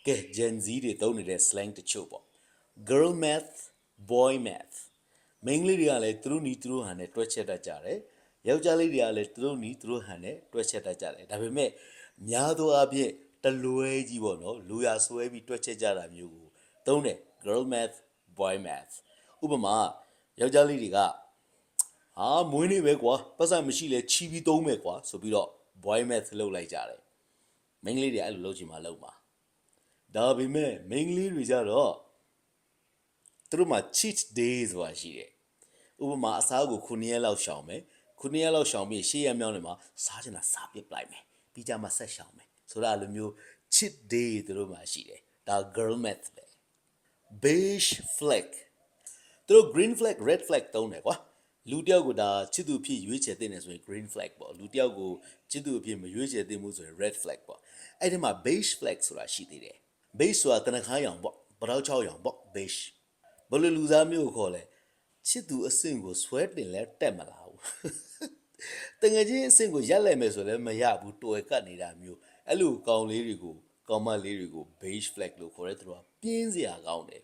ကဲ Gen Z တွေသုံးနေတဲ့ slang တချို့ပေါ့ girl math boy math မိန်းကလေးတွေကလည်းသူတို့နီးသူတို့ဟန်နဲ့တွက်ချက်တတ်ကြတယ်ယောက်ျားလေးတွေကလည်းသူတို့နီးသူတို့ဟန်နဲ့တွက်ချက်တတ်ကြတယ်ဒါပေမဲ့များသောအားဖြင့်တလွဲကြီးပေါ့နော်လူရဆွဲပြီးတွက်ချက်ကြတာမျိုးကိုသုံးတယ် girl math boy math ဥပမာယောက်ျားလေးတွေကမွေးနေပဲကွာပတ်စံမရှိလဲချီပြီးသုံးမယ်ကွာဆိုပြီးတော့ boy math လုပ်လိုက်ကြတယ်မိန်းကလေးတွေအဲ့လိုလုပ်ချင်မှလုပ်မှာဒါပေမဲ့မိန်းကလေးတွေကြတော့သူတို့မှာ cheat day ဆိုတာရှိတယ်ဥပမာအစားကို9ရက်လောက်ရှောင်မယ်9ရက်လောက်ရှောင်ပြီး10ရက်မြောက်နေမှာစားချင်တာစားပစ်ပလိုက်မယ်ပြီးကြမှာဆက်ရှောင်မယ်ဆိုတာလိုမျိုး cheat day သူတို့မှာရှိတယ်ဒါ girl math ပဲ beige flag သူတို့ green flag red flag သုံးတယ်ကွာလူတယောက်ကိုဒါချစ်သူဖြစ်ရွေးချယ်တဲ့နေဆိုရင် green flag ပေါ့လူတယောက်ကိုချစ်သူဖြစ်မရွေးချယ်သင့်မှုဆိုရင် red flag ပေါ့အဲ့ဒီမှာ beige flag ဆိုတာရှိသေးတယ် beige ဆိုတာတနခါရောင်ပေါ့ပတောက်ချောက်ရောင်ပေါ့ beige ဘယ်လိုလူသားမျိုးကိုခေါ်လဲချစ်သူအဆင့်ကိုဆွဲတင်လဲတက်မလာဘူးတငယ်ချင်းအဆင့်ကိုရက်လိုက်မယ်ဆိုလည်းမရဘူးတွယ်ကတ်နေတာမျိုးအဲ့လိုကောင်လေးတွေကိုကောင်မလေးတွေကို beige flag လို့ခေါ်တဲ့သူကပြင်းစရာကောင်းတယ်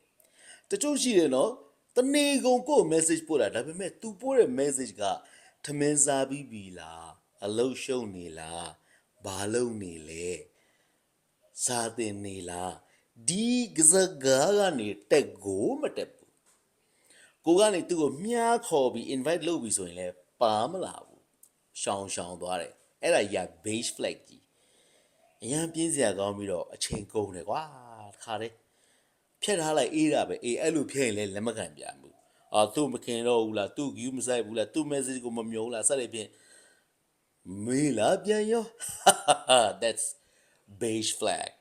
တချို့ရှိတယ်နော်တနေကုန်ကို message ပို့တာဒါပေမဲ့ तू ပို့တဲ့ message ကထမင်းစားပြီးပြီလားအလုပ်ရှုပ်နေလားဘာလုပ်နေလဲစားတင်နေလားဒီကစားကနေတက်ကိုမတက်ဘူးကိုကနေသူ့ကိုမြားခေါ်ပြီး invite လုပ်ပြီးဆိုရင်လည်းပါမလာဘူးရှောင်သွားတယ်အဲ့ဒါကြီးက beige flag ကြီးအရန်ပြင်းစရာကောင်းပြီးတော့အချိန်ကုန်တယ်ကွာတခါတည်းဖြတ်ထားလိုက်အေးတာပဲအေးအဲ့လိုဖြတ်ရင်လည်းလက်မခံပြန်ဘူးသူ့မခင်တော့ဘူးလားသူ့ view မဆိုင်ဘူးလားသူ့ message ကိုမမြုံလားစသဖြင့်မေးလာပြန်ရော that's beige flag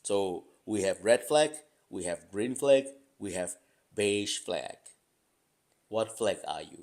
so we have red flag we have green flag we have beige flag what flag are you